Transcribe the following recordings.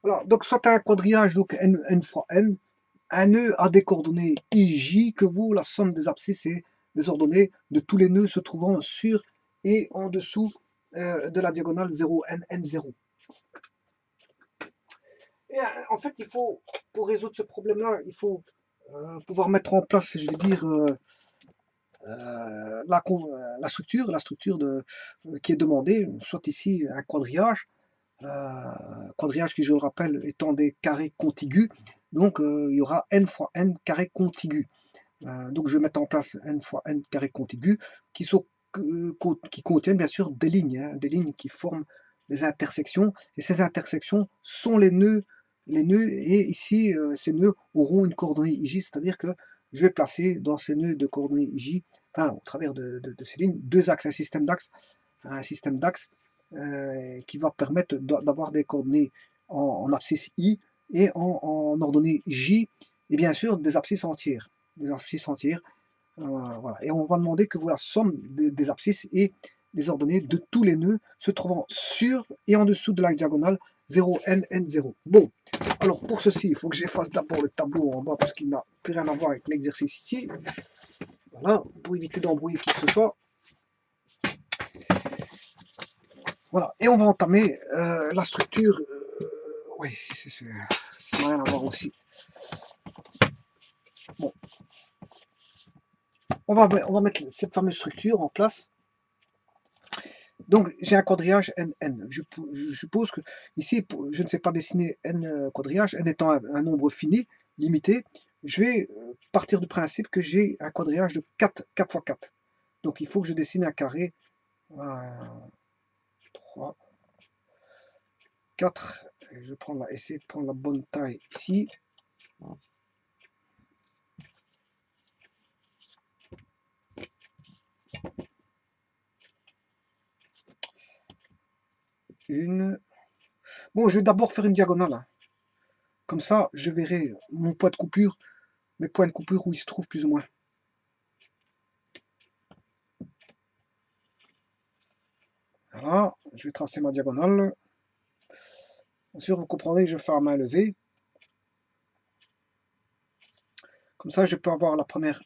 Voilà, donc soit un quadrillage, donc n fois n, un nœud a des coordonnées ij que vaut la somme des abscisses et des ordonnées de tous les nœuds se trouvant sur et en dessous de la diagonale 0, n, n0. Et en fait, il faut, pour résoudre ce problème-là, il faut pouvoir mettre en place, je vais dire, la structure qui est demandée, soit ici un quadrillage qui, je le rappelle, étant des carrés contigus, donc il y aura n fois n carrés contigus. Donc je vais mettre en place n fois n carrés contigus qui contiennent bien sûr des lignes qui forment des intersections, et ces intersections sont les nœuds, et ici ces nœuds auront une coordonnée ij, c'est-à-dire que je vais placer dans ces nœuds de coordonnées ij, enfin au travers de ces lignes, deux axes, un système d'axes qui va permettre d'avoir des coordonnées en abscisse i et en ordonnée j, et bien sûr des abscisses entières. Voilà. Et on va demander que vous la somme des abscisses et des ordonnées de tous les nœuds se trouvant sur et en dessous de la diagonale 0n, n0. Bon, alors pour ceci, il faut que j'efface d'abord le tableau en bas parce qu'il n'a plus rien à voir avec l'exercice ici. Voilà, pour éviter d'embrouiller qui que ce soit. Voilà, et on va entamer la structure. Oui, ça n'a rien à voir aussi. Bon, on va mettre cette fameuse structure en place. Donc j'ai un quadrillage NN. Je suppose que ici, je ne sais pas dessiner n quadrillage, n étant un nombre fini, limité. Je vais partir du principe que j'ai un quadrillage de 4 x 4. Donc il faut que je dessine un carré 3, 4. Je vais essayer de prendre la bonne taille ici. Bon, je vais d'abord faire une diagonale. Hein. Comme ça, je verrai mon point de coupure, mes points de coupure où ils se trouvent plus ou moins. Voilà, je vais tracer ma diagonale. Bien sûr, vous comprendrez que je fais à main levée. Comme ça, je peux avoir la première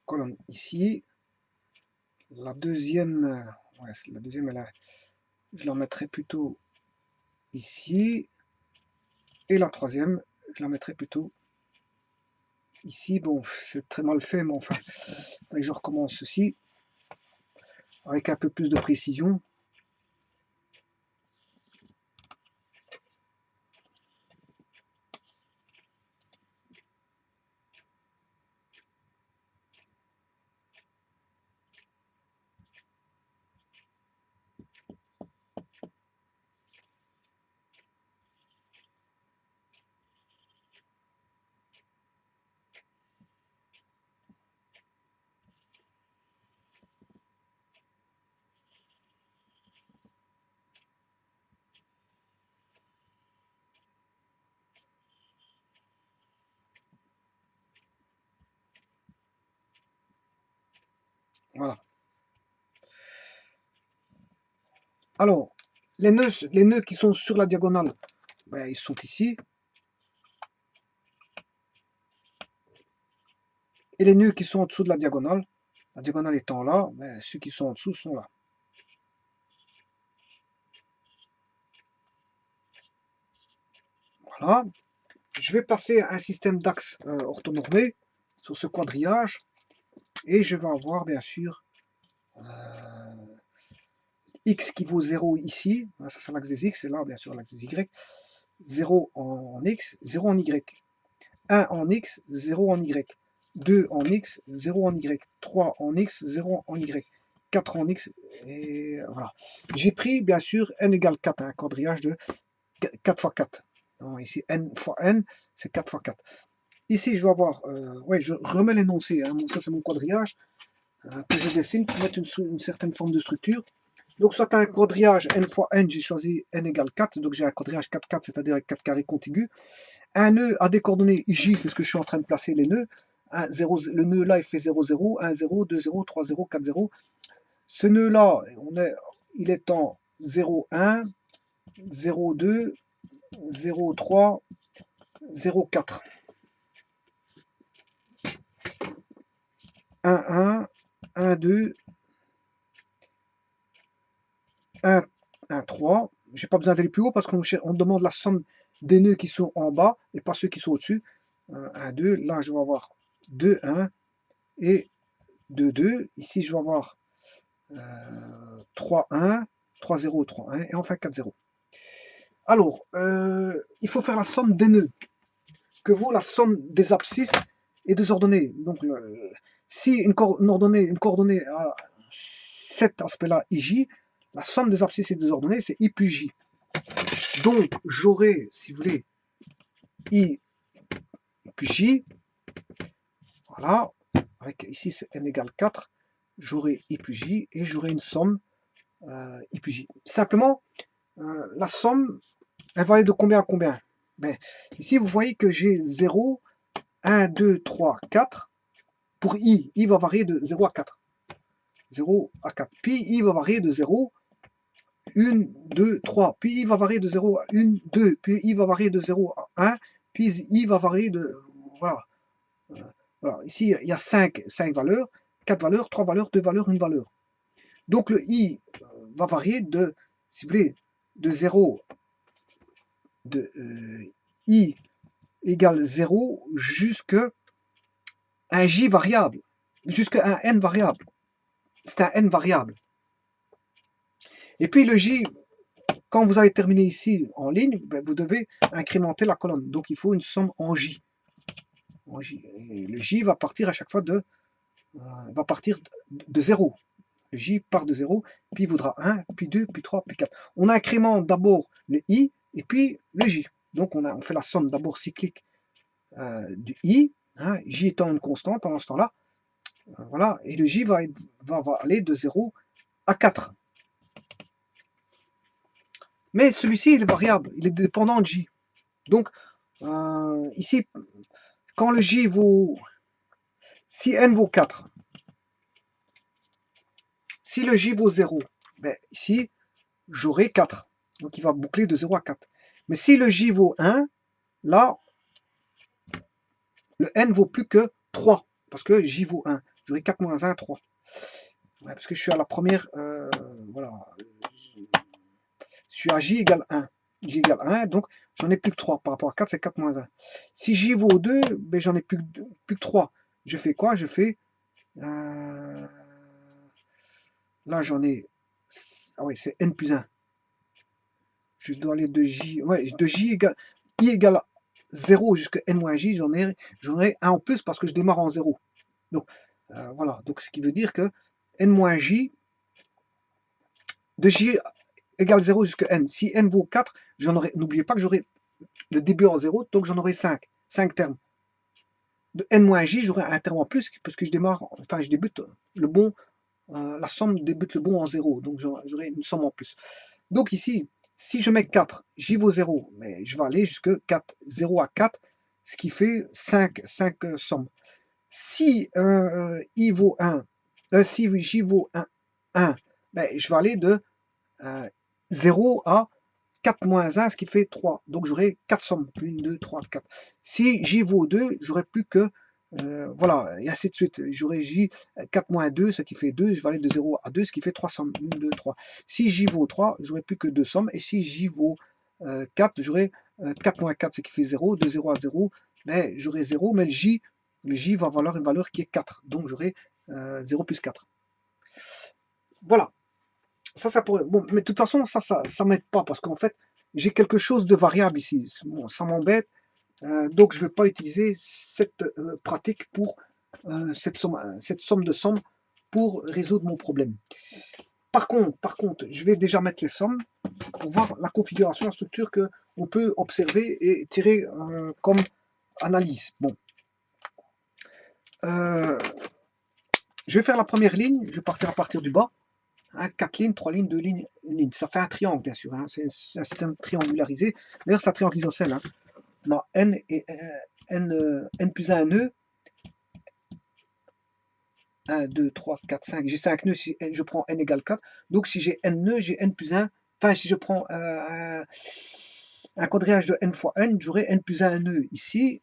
colonne ici. La deuxième, je la mettrai plutôt ici. Et la troisième, je la mettrai plutôt ici. Bon, c'est très mal fait, mais enfin, je recommence ceci avec un peu plus de précision. Voilà. Alors, les nœuds qui sont sur la diagonale, ben, ils sont ici. Et les nœuds qui sont en dessous de la diagonale étant là, ben, ceux qui sont en dessous sont là. Voilà. Je vais passer à un système d'axes orthonormés sur ce quadrillage. Et je vais avoir bien sûr x qui vaut 0 ici. Ça c'est l'axe des x, et là bien sûr l'axe des y. 0 en x, 0 en y. 1 en x, 0 en y. 2 en x, 0 en y. 3 en x, 0 en y. 4 en x, et voilà. J'ai pris bien sûr n égale 4, un quadrillage de 4 fois 4. Donc, ici n fois n, c'est 4 fois 4. Ici, je vais avoir, ouais, je remets l'énoncé, hein, ça c'est mon quadrillage que je dessine pour mettre une certaine forme de structure. Donc, soit un quadrillage n fois n, j'ai choisi n égale 4, donc j'ai un quadrillage 4, 4, c'est-à-dire avec 4 carrés contigus. Un nœud a des coordonnées j, c'est ce que je suis en train de placer les nœuds. 0, le nœud là, il fait 0, 0, 1, 0, 2, 0, 3, 0, 4, 0. Ce nœud là, il est en 0, 1, 0, 2, 0, 3, 0, 4. 1, 1, 1, 2, 1, 1, 3. J'ai pas besoin d'aller plus haut parce qu'on demande la somme des nœuds qui sont en bas et pas ceux qui sont au-dessus. 1, 2, là je vais avoir 2, 1 et 2, 2. Ici je vais avoir 3, 1, 3, 0, 3, 1 et enfin 4, 0. Alors, il faut faire la somme des nœuds, que vaut la somme des abscisses et des ordonnées. Donc, si une coordonnée a cet aspect-là, IJ, la somme des abscisses et des ordonnées, c'est I plus J. Donc, j'aurai, si vous voulez, I plus J, voilà, avec ici c'est n égale 4, j'aurai I plus J et j'aurai une somme I plus J. Simplement, la somme, elle va aller de combien à combien? Ben, ici, vous voyez que j'ai 0, 1, 2, 3, 4. Pour I, I va varier de 0 à 4. 0 à 4. Puis I va varier de 0, 1, 2, 3. Puis I va varier de 0 à 1, 2. Puis I va varier de 0 à 1. Puis I va varier de... Voilà. Voilà. Ici, il y a 5 valeurs, 4 valeurs, 3 valeurs, 2 valeurs, 1 valeur. Donc le I va varier de, si vous voulez, de 0, de I égale 0 jusqu'à un J variable, jusqu'à un N variable. C'est un N variable. Et puis le J, quand vous avez terminé ici en ligne, ben, vous devez incrémenter la colonne. Donc il faut une somme en J. Et le J va partir à chaque fois de 0. Le J part de 0, puis il vaudra 1, puis 2, puis 3, puis 4. On incrémente d'abord le I et puis le J. Donc on fait la somme d'abord cyclique du I, hein, J étant une constante pendant ce temps-là. Voilà, et le J va aller de 0 à 4. Mais celui-ci, il est variable, il est dépendant de J. Donc, ici, quand le J vaut... Si N vaut 4, si le J vaut 0, ben, ici, j'aurai 4. Donc, il va boucler de 0 à 4. Mais si le J vaut 1, là, le N vaut plus que 3. Parce que J vaut 1. J'aurai 4 moins 1, 3. Ouais, parce que je suis à la première... voilà. Je suis à J égale 1. J égale 1, donc j'en ai plus que 3. Par rapport à 4, c'est 4 moins 1. Si J vaut 2, ben, j'en ai plus que 3. Je fais quoi? Je fais... là, j'en ai... Ah oui, c'est N plus 1. Je dois aller de J... Ouais, de J égale... I égale 0 jusqu'à N moins J, j'en ai 1 en plus parce que je démarre en 0. Donc, voilà. Donc, ce qui veut dire que N moins J... De J égale 0 jusqu'à N. Si N vaut 4, n'oubliez pas que j'aurai le début en 0, donc j'en aurai 5. 5 termes. De N-J, j'aurai un terme en plus, parce que je débute le bon, la somme débute le bon en 0, donc j'aurai une somme en plus. Donc ici, si je mets 4, J vaut 0, mais je vais aller jusque 4, 0 à 4, ce qui fait 5 sommes. Si I vaut 1, si J vaut 1, ben, je vais aller de 0 à 4 moins 1, ce qui fait 3. Donc j'aurai 4 sommes. 1, 2, 3, 4. Si J vaut 2, j'aurai plus que... voilà, et ainsi de suite. J'aurai J 4 moins 2, ce qui fait 2. Je vais aller de 0 à 2, ce qui fait 3 sommes. 1, 2, 3. Si J vaut 3, j'aurai plus que 2 sommes. Et si J vaut 4, j'aurai 4 moins 4, ce qui fait 0. De 0 à 0, mais j'aurai 0, mais le J va valoir une valeur qui est 4. Donc j'aurai 0 plus 4. Voilà. Ça pourrait... Bon, mais de toute façon, ça m'aide pas, parce qu'en fait, j'ai quelque chose de variable ici. Bon, ça m'embête, donc je ne vais pas utiliser cette pratique pour cette somme de sommes pour résoudre mon problème. Par contre, je vais déjà mettre les sommes pour voir la configuration, la structure que on peut observer et tirer comme analyse. Bon. Je vais faire la première ligne, je vais partir à partir du bas. 4 lignes, 3 lignes, 2 lignes, 1 ligne. Ça fait un triangle, bien sûr. Hein. C'est un système triangularisé. D'ailleurs, c'est un triangle isocèle. Hein. On a N et N plus 1 nœud. 1, 2, 3, 4, 5. J'ai 5 nœuds si je prends N égale 4. Donc, si j'ai N nœuds, j'ai N plus 1. Enfin, si je prends un quadrillage de n fois n, j'aurai n plus 1 nœud ici,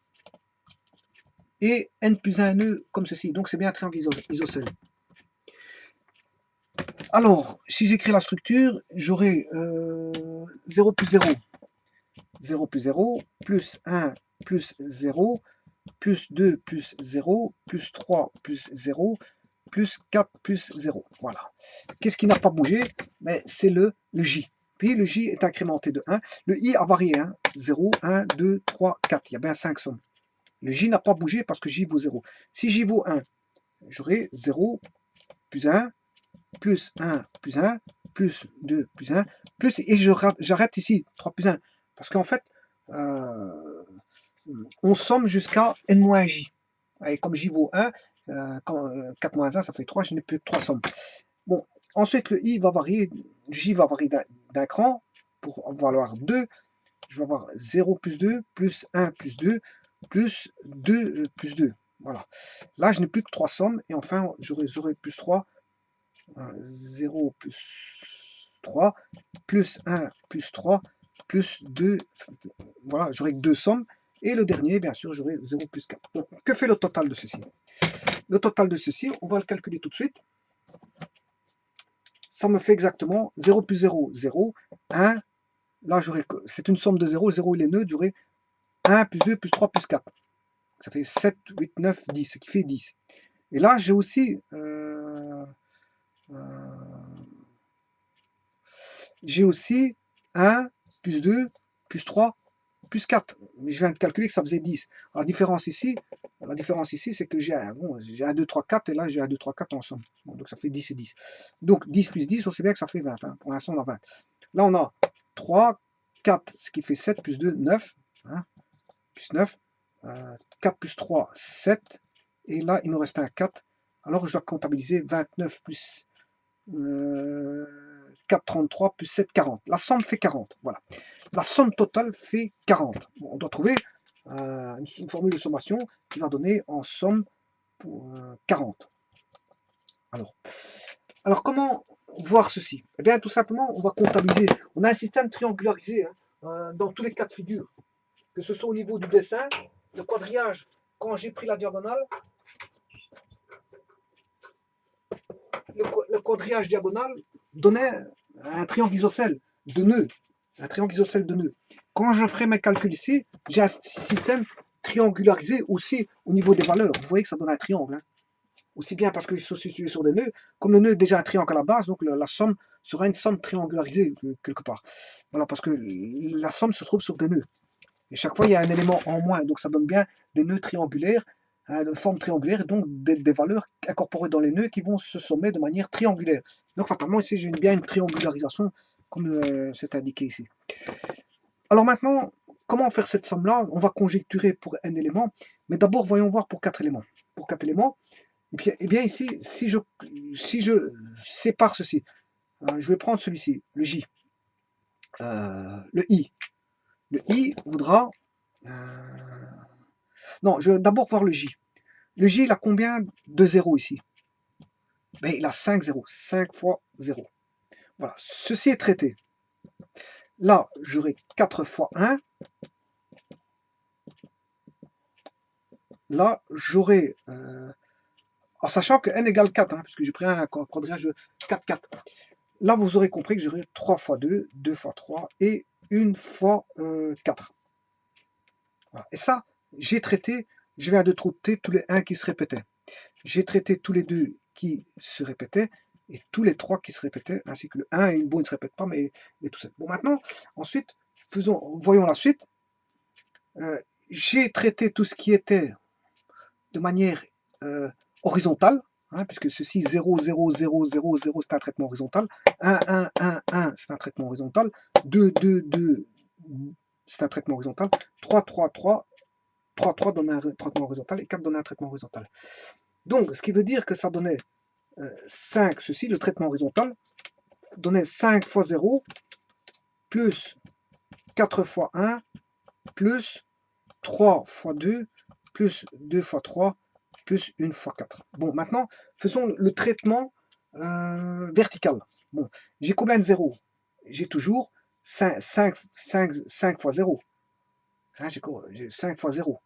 et n plus 1 nœud comme ceci. Donc c'est bien un triangle isocèle. Alors, si j'écris la structure, j'aurai 0 plus 0, 0 plus 0, plus 1 plus 0, plus 2 plus 0, plus 3 plus 0, plus 4 plus 0. Voilà. Qu'est-ce qui n'a pas bougé? Mais c'est le J. Puis le J est incrémenté de 1. Le I a varié. 0, 1, 2, 3, 4. Il y a bien 5 sommes. Le J n'a pas bougé parce que J vaut 0. Si J vaut 1, j'aurai 0 plus 1, plus 1 plus 1, plus 2 plus 1, plus, et j'arrête ici, 3 plus 1. Parce qu'en fait, on somme jusqu'à n-j. Et comme j vaut 1, 4 moins 1, ça fait 3, je n'ai plus que 3 sommes. Bon, ensuite, le i va varier, j va varier d'un cran pour valoir 2. Je vais avoir 0 plus 2, plus 1 plus 2, plus 2 plus 2. Voilà. Là, je n'ai plus que 3 sommes, et enfin, j'aurai plus 3, 0 plus 3, plus 1 plus 3, plus 2, voilà, j'aurai que 2 sommes, et le dernier, bien sûr, j'aurai 0 plus 4. Bon, que fait le total de ceci? Le total de ceci, on va le calculer tout de suite. Ça me fait exactement 0 plus 0, 0, 1, là j'aurai, c'est une somme de 0, 0 il est neutre, j'aurai 1 plus 2 plus 3 plus 4. Ça fait 7, 8, 9, 10, ce qui fait 10. Et là, j'ai aussi j'ai aussi 1 plus 2 plus 3 plus 4. Mais je viens de calculer que ça faisait 10. La différence ici, c'est que j'ai bon, 1, 2, 3, 4, et là j'ai 1, 2, 3, 4 ensemble. Bon, donc ça fait 10 et 10. Donc 10 plus 10, on sait bien que ça fait 20. Hein. Pour l'instant, on a 20. Là, on a 3, 4, ce qui fait 7 plus 2, 9. Hein, plus 9. 4 plus 3, 7. Et là, il nous reste un 4. Alors, je dois comptabiliser 29 plus 4, 33, plus 7, 40. La somme fait 40. Voilà. La somme totale fait 40. Bon, on doit trouver une formule de sommation qui va donner en somme pour 40. Alors, comment voir ceci? Eh bien, tout simplement, on va comptabiliser. On a un système triangularisé dans tous les cas de figure. Que ce soit au niveau du dessin, le quadrillage, quand j'ai pris la diagonale, le quadrillage diagonal donnait un triangle isocèle de nœuds. Un triangle isocèle de nœuds. Quand je ferai mes calculs ici, j'ai un système triangularisé aussi au niveau des valeurs. Vous voyez que ça donne un triangle. Hein. Aussi bien parce qu'ils sont situés sur des nœuds, comme le nœud est déjà un triangle à la base, donc la somme sera une somme triangularisée quelque part. Voilà, parce que la somme se trouve sur des nœuds. Et chaque fois, il y a un élément en moins, donc ça donne bien des nœuds triangulaires, de forme triangulaire, et donc des valeurs incorporées dans les nœuds qui vont se sommer de manière triangulaire. Donc fatalement, ici, j'ai bien une triangularisation, comme c'est indiqué ici. Alors maintenant, comment faire cette somme-là? On va conjecturer pour n éléments, mais d'abord, voyons voir pour 4 éléments. Pour 4 éléments, et bien ici, si je sépare ceci, je vais prendre celui-ci, le J, le I. Le I voudra... non, je vais d'abord voir le J. Le J, il a combien de zéros ici? Ben, il a 5 zéros. 5 fois 0. Voilà, ceci est traité. Là, j'aurai 4 fois 1. Là, j'aurai... en sachant que n égale 4, hein, parce que j'ai pris un quadrillage de 4, 4. Là, vous aurez compris que j'aurai 3 fois 2, 2 fois 3 et 1 fois 4. Voilà. Et ça, j'ai traité, je viens de traiter tous les 1 qui se répétaient. J'ai traité tous les 2 qui se répétaient et tous les 3 qui se répétaient, ainsi que le 1 et bon, il ne se répète pas, mais tout ça. Bon, maintenant, ensuite, voyons la suite. J'ai traité tout ce qui était de manière horizontale, hein, puisque ceci 0, 0, 0, 0, 0, c'est un traitement horizontal. 1, 1, 1, 1, c'est un traitement horizontal. 2, 2, 2, c'est un traitement horizontal. 3, 3, 3, 3, 3 donne un traitement horizontal et 4 donne un traitement horizontal. Donc, ce qui veut dire que ça donnait 5, ceci, le traitement horizontal, donnait 5 fois 0, plus 4 fois 1, plus 3 fois 2, plus 2 fois 3, plus 1 fois 4. Bon, maintenant, faisons le traitement vertical. Bon, j'ai combien de zéros? J'ai toujours 5 fois 0. Hein, j'ai 5 fois 0.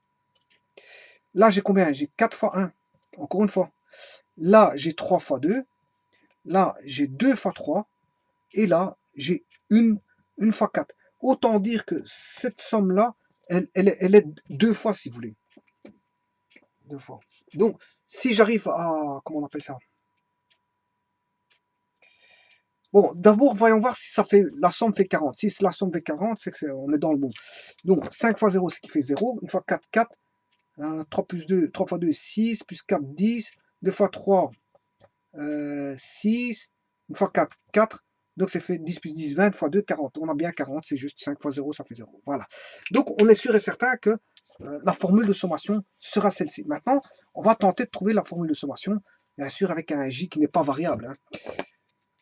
Là, j'ai combien? J'ai 4 fois 1. Encore une fois. Là, j'ai 3 fois 2. Là, j'ai 2 fois 3. Et là, j'ai 1 fois 4. Autant dire que cette somme-là, elle est 2 fois, si vous voulez. 2 fois. Donc, si j'arrive à... Comment on appelle ça? Bon, d'abord, voyons voir si ça fait... La somme fait 40. Si la somme fait 40, c'est qu'on est dans le bon. Donc, 5 fois 0, c'est qui fait 0. 1 fois 4, 4. 3 plus 2, 3 fois 2, 6. Plus 4, 10. 2 fois 3, 6. 1 fois 4, 4. Donc, ça fait 10 plus 10, 20 fois 2, 40. On a bien 40, c'est juste 5 fois 0, ça fait 0. Voilà. Donc, on est sûr et certain que la formule de sommation sera celle-ci. Maintenant, on va tenter de trouver la formule de sommation, bien sûr, avec un J qui n'est pas variable. Hein.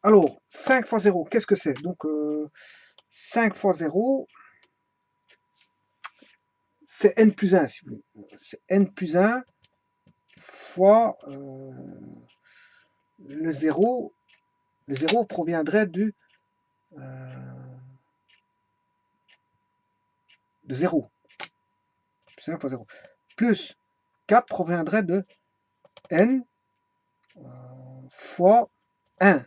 Alors, 5 fois 0, qu'est-ce que c'est? Donc, 5 fois 0, c'est n plus 1, si vous voulez. C'est n plus 1 fois le 0. Le 0 proviendrait de 0. Plus 1 fois 0. Plus 4 proviendrait de n fois 1.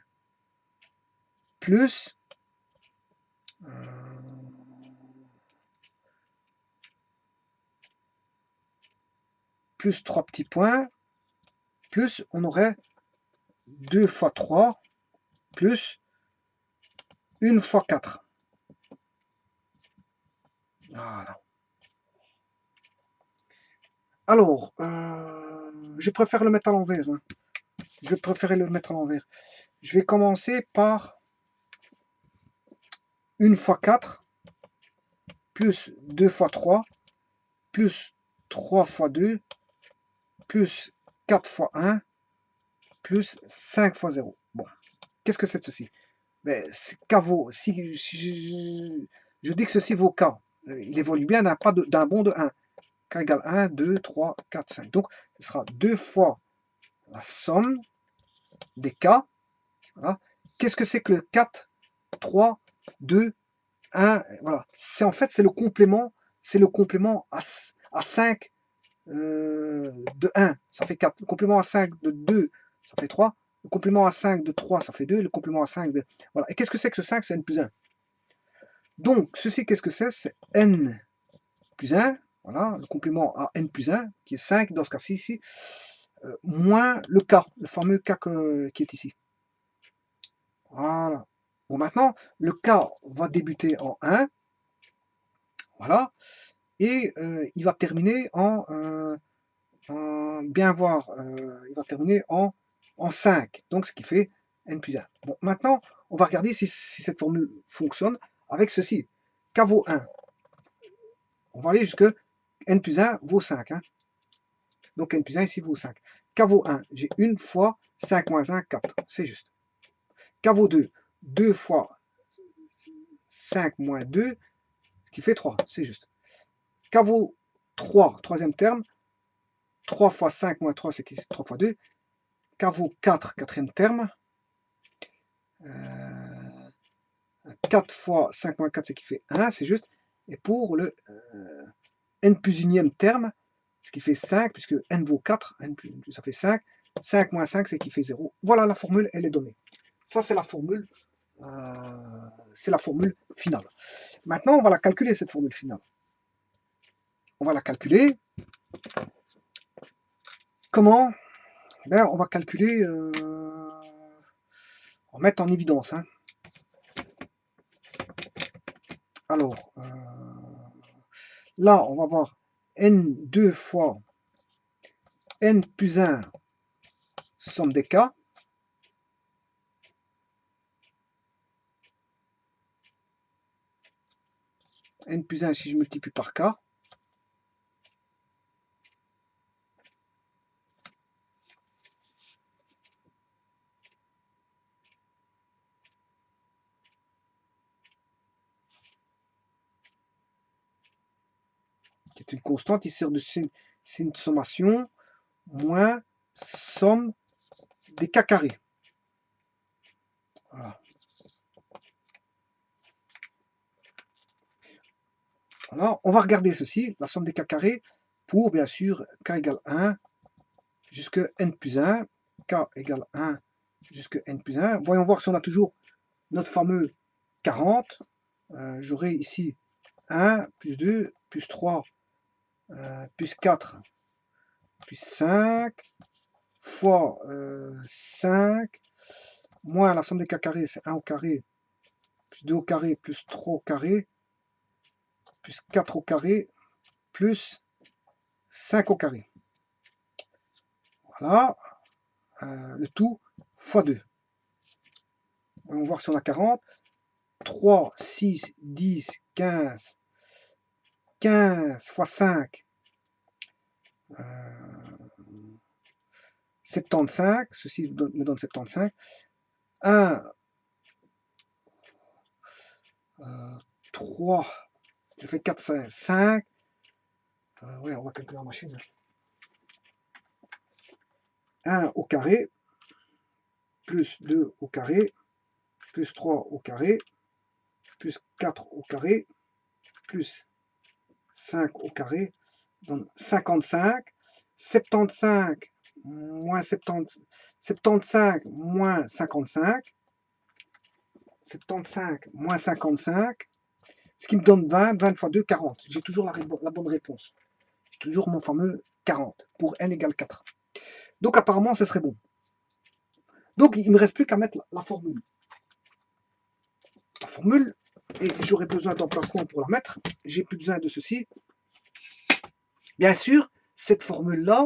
Plus plus 3 petits points, plus on aurait 2 fois 3, plus 1 fois 4. Voilà. Alors, je préfère le mettre à l'envers. Hein. Je préférais le mettre à l'envers. Je vais commencer par 1 fois 4, plus 2 fois 3, plus 3 fois 2, plus 4 fois 1, plus 5 fois 0. Bon, qu'est-ce que c'est ceci? Ben, K vaut, si je dis que ceci vaut K, il évolue bien d'un bond de 1. K égale 1, 2, 3, 4, 5. Donc, ce sera 2 fois la somme des K. Voilà. Qu'est-ce que c'est que le 4, 3, 2, 1? Voilà. En fait, c'est le complément à 5 de 1, ça fait 4. Le complément à 5 de 2, ça fait 3. Le complément à 5 de 3, ça fait 2. Le complément à 5 de... Voilà. Et qu'est-ce que c'est que ce 5? C'est n plus 1. Donc, ceci, qu'est-ce que c'est? C'est n plus 1. Voilà, le complément à n plus 1, qui est 5 dans ce cas-ci, ici, moins le k, le fameux k qui est ici. Voilà. Bon, maintenant, le k va débuter en 1. Voilà. Et il va terminer bien voir, il va terminer en 5. Donc, ce qui fait n plus 1. Bon, maintenant, on va regarder si cette formule fonctionne avec ceci. K vaut 1. On va aller jusque n plus 1 vaut 5. Hein. Donc, n plus 1 ici vaut 5. K vaut 1. J'ai 1 fois 5 moins 1, 4. C'est juste. K vaut 2. 2 fois 5 moins 2, ce qui fait 3. C'est juste. K vaut 3, troisième terme. 3 fois 5 moins 3, c'est 3 fois 2. K vaut 4, quatrième terme. 4 fois 5 moins 4, c'est qui fait 1, c'est juste. Et pour le n plus unième terme, ce qui fait 5, puisque n vaut 4, n plus, ça fait 5. 5 moins 5, c'est qui fait 0. Voilà, la formule, elle est donnée. Ça, c'est la formule finale. Maintenant, on va la calculer, cette formule finale. On va la calculer. Comment? Ben, on va calculer, on va mettre en évidence. Hein. Alors, là, on va voir n2 fois n plus 1 somme des k. N plus 1 si je multiplie par k. Qui est une constante, il sert de c'est une sommation moins somme des k carrés. Voilà. Voilà. On va regarder ceci, la somme des k carrés, pour bien sûr k égale 1 jusque n plus 1, k égale 1 jusque n plus 1. Voyons voir si on a toujours notre fameux 40. J'aurai ici 1, plus 2, plus 3, plus 4, plus 5, fois 5, moins la somme des k carrés, c'est 1 au carré, plus 2 au carré, plus 3 au carré, plus 4 au carré, plus 5 au carré. Voilà, le tout fois 2. On va voir si on a 40. 3, 6, 10, 15. 15 fois 5, 75. Ceci me donne 75. 1, 3, ça fait 4, 5, 5. Ouais, on va calculer en machine. 1 au carré, plus 2 au carré, plus 3 au carré, plus 4 au carré, plus 5 au carré, donne 55. 75 moins 70, 75 moins 55. 75 moins 55. Ce qui me donne 20. 20 fois 2, 40. J'ai toujours la bonne réponse. J'ai toujours mon fameux 40 pour n égale 4. Donc apparemment, ce serait bon. Donc il ne me reste plus qu'à mettre la formule. La formule, et j'aurais besoin d'emplacement pour la mettre. J'ai plus besoin de ceci. Bien sûr, cette formule-là,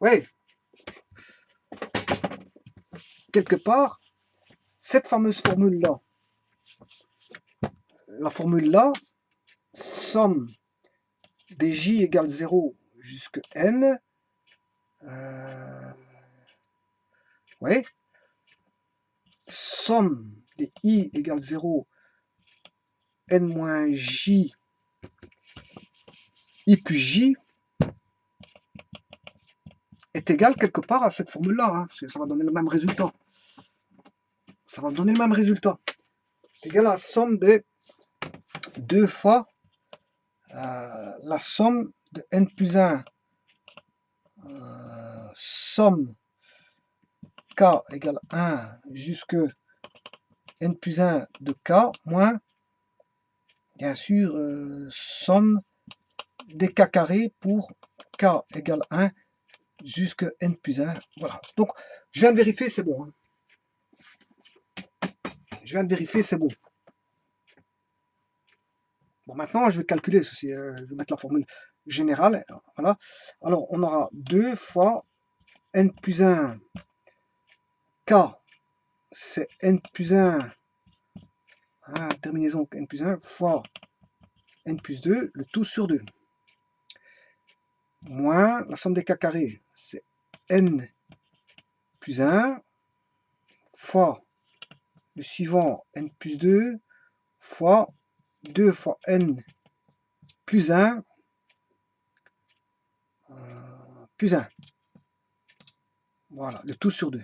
ouais, quelque part, cette fameuse formule-là, la formule-là, somme des j égale 0 jusqu'à n, ouais, somme des i égale 0, n moins j, i plus j, est égal quelque part à cette formule-là, hein, parce que ça va donner le même résultat. Ça va donner le même résultat. C'est égal à la somme de 2 fois la somme de n plus 1, somme k égale 1 jusque n plus 1 de k, moins, bien sûr, somme des k carrés pour k égale 1 jusque n plus 1. Voilà. Donc, je viens de vérifier, c'est bon. Hein. Je viens de vérifier, c'est bon. Bon, maintenant, je vais calculer ceci. Je vais mettre la formule générale. Voilà. Alors, on aura 2 fois n plus 1 k, c'est n plus 1, hein, terminaison n plus 1, fois n plus 2, le tout sur 2. Moins la somme des k carrés, c'est n plus 1, fois le suivant n plus 2, fois 2 fois n plus 1, plus 1. Voilà, le tout sur 2.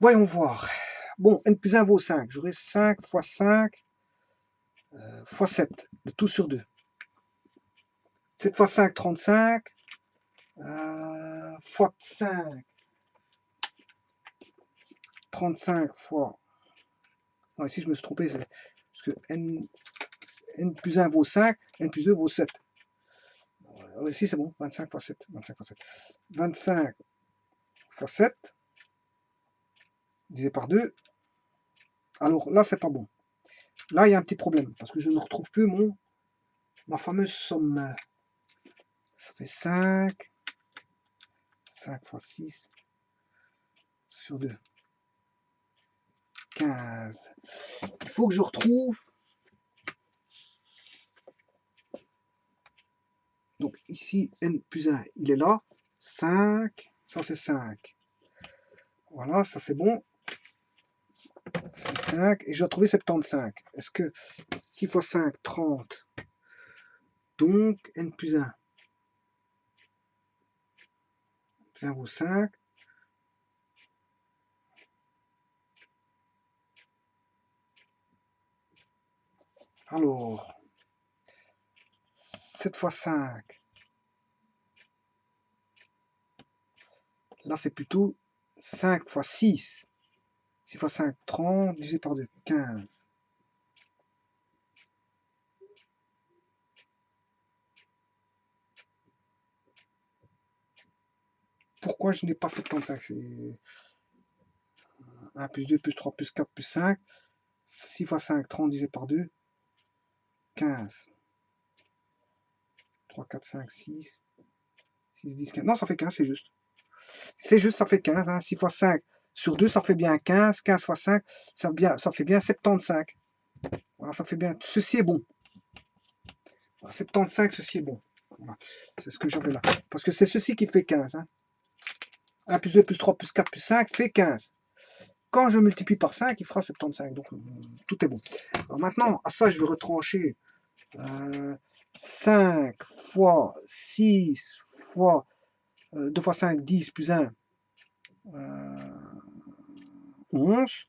Voyons voir. Bon, n plus 1 vaut 5. J'aurai 5 fois 5 fois 7, le tout sur 2. 7 fois 5, 35. Fois 5, 35 fois... Non, ici je me suis trompé, parce que n plus 1 vaut 5, n plus 2 vaut 7. Ici c'est bon, 25 fois 7. 25 fois 7. 25 fois 7, divisé par 2. Alors là, c'est pas bon. Là, il y a un petit problème, parce que je ne retrouve plus ma fameuse somme. Ça fait 5. 5 fois 6 sur 2. 15. Il faut que je retrouve. Donc ici, n plus 1, il est là. 5. Ça, c'est 5. Voilà, ça c'est bon. C'est 5. Et je dois trouver 75. Est-ce que 6 fois 5, 30. Donc, n plus 1. 1 vaut 5. Alors, 7 fois 5. Là, c'est plutôt 5 fois 6. 6 fois 5, 30, divisé par 2, 15. Pourquoi je n'ai pas 75? C'est 1 plus 2 plus 3 plus 4 plus 5. 6 fois 5, 30 divisé par 2, 15. 3, 4, 5, 6. 6, 10, 15. Non, ça fait 15, c'est juste. C'est juste, ça fait 15. Hein. 6 fois 5 sur 2, ça fait bien 15. 15 fois 5, ça fait bien 75. Voilà, ça fait bien. Ceci est bon. Voilà, 75, ceci est bon. Voilà. C'est ce que j'avais là. Parce que c'est ceci qui fait 15. Hein. 1 plus 2 plus 3 plus 4 plus 5 fait 15. Quand je multiplie par 5, il fera 75. Donc, tout est bon. Alors maintenant, à ça, je vais retrancher 5 fois 6 fois 2 fois 5, 10 plus 1, 11.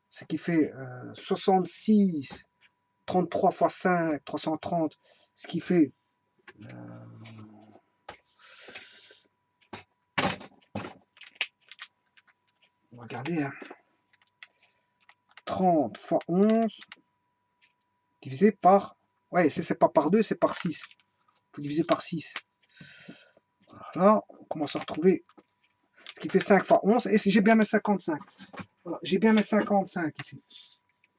Ce qui fait 66. 33 fois 5, 330. Ce qui fait... on va regarder. Hein, 30 fois 11 divisé par... Ouais, c'est pas par 2, c'est par 6. Il faut diviser par 6. Voilà, on commence à retrouver ce qui fait 5 fois 11. Et j'ai bien mes 55. Voilà, j'ai bien mes 55 ici.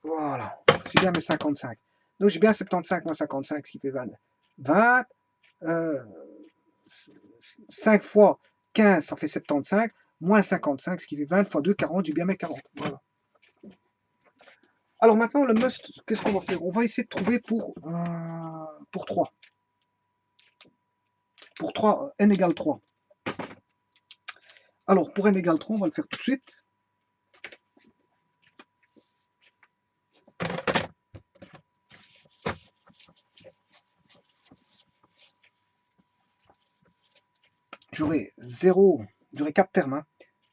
Voilà, j'ai bien mes 55. Donc j'ai bien 75 moins 55, ce qui fait 20. 20, 5 fois 15, ça fait 75, moins 55, ce qui fait 20 fois 2, 40, j'ai bien mes 40. Voilà. Alors maintenant, le must, qu'est-ce qu'on va faire? On va essayer de trouver pour 3. Pour 3, n égale 3. Alors, pour n égale 3, on va le faire tout de suite. J'aurai 0, j'aurai 4 termes. Hein,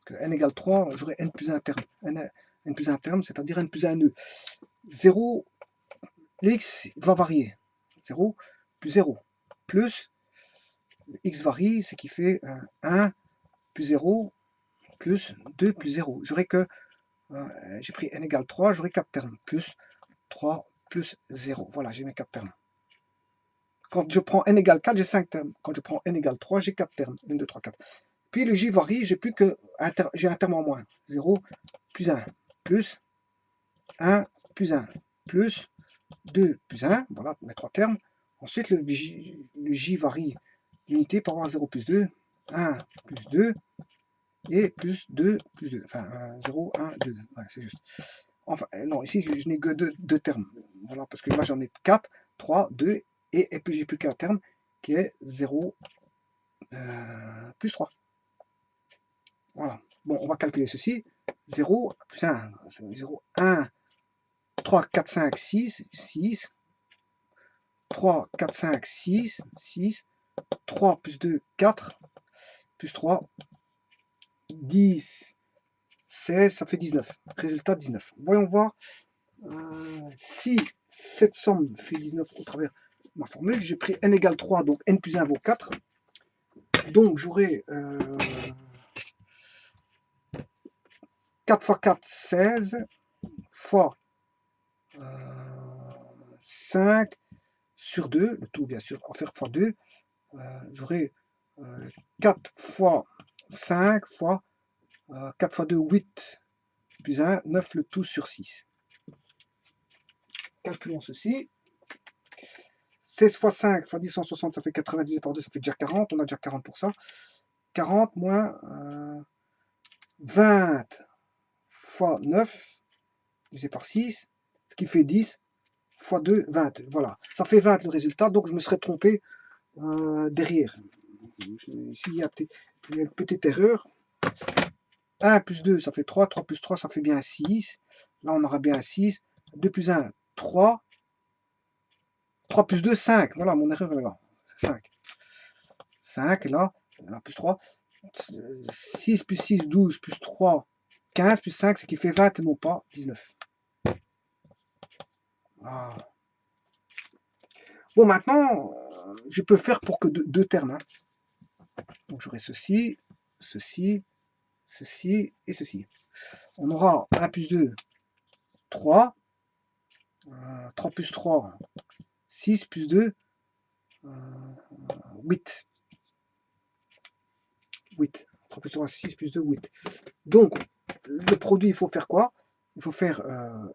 que n égale 3, j'aurai n plus 1 terme. N plus 1 terme, c'est-à-dire n plus 1 nœud. 0, x va varier. 0 plus 0. Plus, x varie, ce qui fait 1 plus 0 plus 2 plus 0. J'aurai que, j'ai pris n égale 3, j'aurai 4 termes. Plus 3 plus 0. Voilà, j'ai mes 4 termes. Quand je prends n égale 4, j'ai 5 termes. Quand je prends n égale 3, j'ai 4 termes. 1, 2, 3, 4. Puis le j varie, j'ai plus que j'ai un terme en moins. 0 plus 1 plus 1 plus 1 plus 2 plus 1. Voilà mes 3 termes. Ensuite, le j varie l'unité par avoir 0 plus 2, 1 plus 2 et plus 2 plus 2. Enfin, 0, 1, 2. Ouais, c'est juste. Enfin, non, ici, je n'ai que deux termes. Voilà, parce que là, j'en ai 4, 3, 2, et puis j'ai plus qu'un terme qui est 0 plus 3. Voilà. Bon, on va calculer ceci. 0 plus 1, 0, 1, 3, 4, 5, 6, 6, 3, 4, 5, 6, 6, 3 plus 2, 4, plus 3, 10, 16, ça fait 19. Résultat 19. Voyons voir si cette somme fait 19 au travers de ma formule. J'ai pris n égale 3, donc n plus 1 vaut 4. Donc j'aurai 4 fois 4, 16, fois 5 sur 2, le tout bien sûr en faire fois 2, j'aurai 4 fois 5 fois 4 fois 2, 8, plus 1, 9, le tout sur 6. Calculons ceci. 16 fois 5 fois 10, 160, ça fait 80 divisé par 2, ça fait déjà 40. On a déjà 40 pour ça. 40 moins 20 fois 9 divisé par 6, ce qui fait 10 fois 2, 20. Voilà, ça fait 20 le résultat, donc je me serais trompé derrière. Ici, il y a une petite erreur. 1 plus 2, ça fait 3. 3 plus 3, ça fait bien 6. Là, on aura bien 6. 2 plus 1, 3. 3 plus 2, 5. Voilà, mon erreur est là. C'est 5. 5, là, plus 3. 6 plus 6, 12, plus 3, 15, plus 5, ce qui fait 20 et non pas 19. Ah. Bon, maintenant, je peux faire pour que deux termes. Hein. Donc, j'aurai ceci, ceci, ceci et ceci. On aura 1 plus 2, 3. 3 plus 3, 6 plus 2, 8. 8. 3 plus 3, 6 plus 2, 8. Donc, le produit, il faut faire quoi? Il faut faire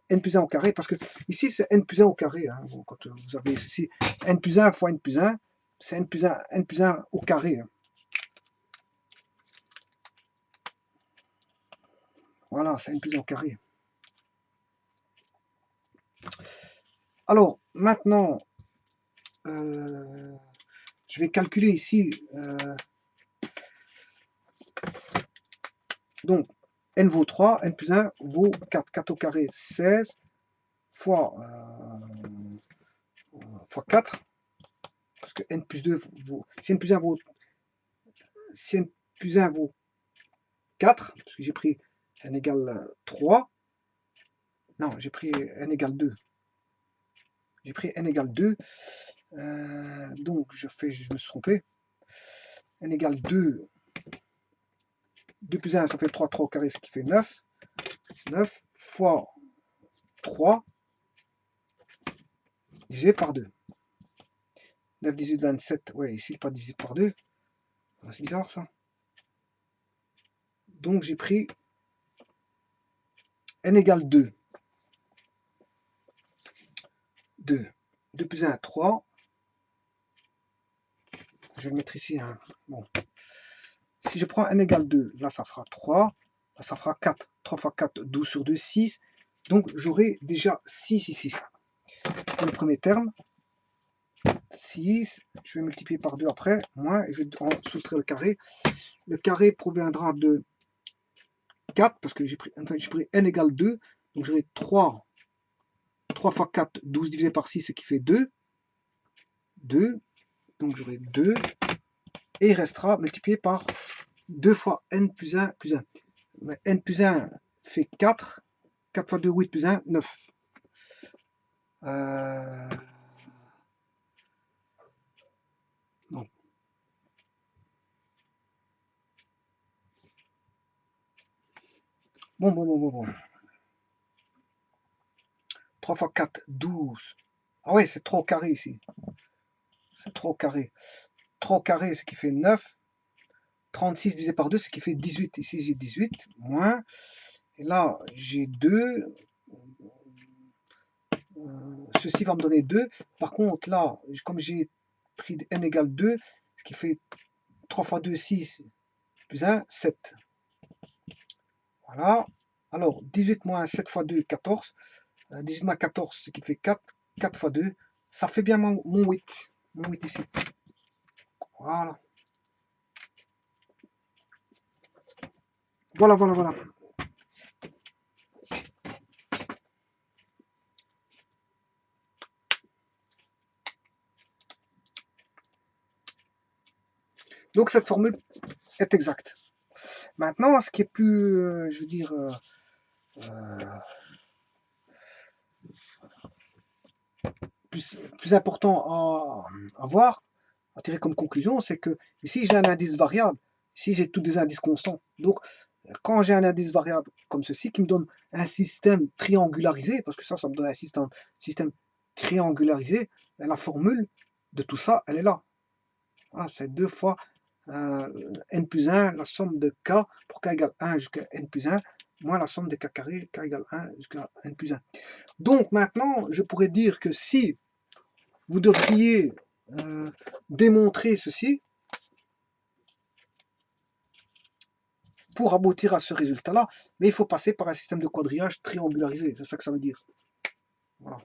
n plus 1 au carré, parce que ici, c'est n plus 1 au carré. Hein. Quand vous avez ceci, n plus 1 fois n plus 1, c'est n plus 1 au carré. Hein. Voilà, c'est n plus 1 au carré. Alors, maintenant, je vais calculer ici. Donc, n vaut 3, n plus 1 vaut 4. 4 au carré, 16 fois 4. Parce que n plus 2 vaut. Si n plus 1 vaut, si n plus 1 vaut 4, parce que j'ai pris n égale 3. Non, j'ai pris n égale 2. J'ai pris n égale 2. Donc, je me suis trompé. N égale 2. 2 plus 1, ça fait 3. 3 au carré, ce qui fait 9. 9 fois 3 divisé par 2. 9, 18, 27. Ouais, ici, pas divisé par 2. C'est bizarre, ça. Donc, j'ai pris n égale 2. 2. 2 plus 1, 3. Je vais le mettre ici. Hein. Bon. Si je prends n égale 2, là, ça fera 3. Là, ça fera 4. 3 fois 4, 12 sur 2, 6. Donc, j'aurai déjà 6 ici. Pour le premier terme. 6. Je vais multiplier par 2 après. Moins. Je vais en soustraire le carré. Le carré proviendra de 4. Parce que j'ai pris n égale 2. Donc, j'aurai 3. 3 fois 4, 12 divisé par 6, ce qui fait 2. 2. Donc, j'aurai 2. Et il restera multiplié par 2 fois n plus 1 plus 1. Mais n plus 1 fait 4. 4 fois 2, 8 plus 1, 9. Non. Bon. 3 fois 4, 12. Ah ouais, c'est 3 au carré ici. C'est 3 au carré. 3 au carré, ce qui fait 9. 36 divisé par 2, ce qui fait 18. Ici, j'ai 18. Moins. Et là, j'ai 2. Ceci va me donner 2. Par contre, là, comme j'ai pris n égale 2, ce qui fait 3 fois 2, 6, plus 1, 7. Voilà. Alors, 18 moins 7 fois 2, 14. 18 moins 14, ce qui fait 4. 4 fois 2, ça fait bien mon 8. Mon 8 ici. Voilà. Voilà. Donc, cette formule est exacte. Maintenant, ce qui est plus, je veux dire, plus important à voir, à tirer comme conclusion, c'est que ici j'ai un indice variable, ici j'ai tous des indices constants. Donc quand j'ai un indice variable comme ceci qui me donne un système triangularisé, parce que ça me donne un système triangularisé, la formule de tout ça, elle est là. Voilà, c'est 2 fois n plus 1, la somme de k pour k égale 1 jusqu'à n plus 1, moins la somme de k carré, k égale 1 jusqu'à n plus 1. Donc maintenant, je pourrais dire que si vous devriez démontrer ceci pour aboutir à ce résultat-là, mais il faut passer par un système de quadrillage triangularisé, c'est ça que ça veut dire. Voilà.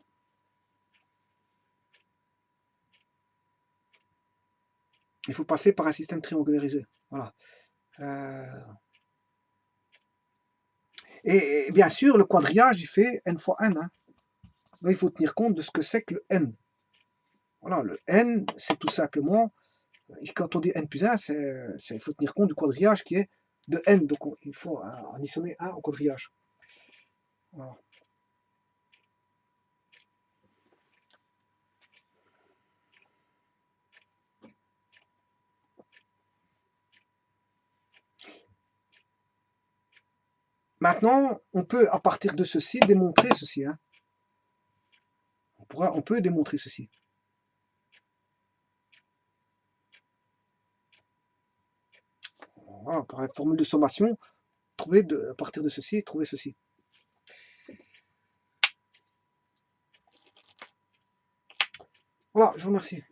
Il faut passer par un système triangularisé. Voilà. Et bien sûr, le quadrillage, il fait n fois n. Hein. Donc il faut tenir compte de ce que c'est que le n. Voilà, le n, c'est tout simplement, quand on dit n plus 1, il faut tenir compte du quadrillage qui est de n. Donc il faut additionner 1 au quadrillage. Voilà. Maintenant, on peut, à partir de ceci, démontrer ceci. Hein. On peut démontrer ceci. Voilà, par la formule de sommation, à partir de ceci, trouver ceci. Voilà, je vous remercie.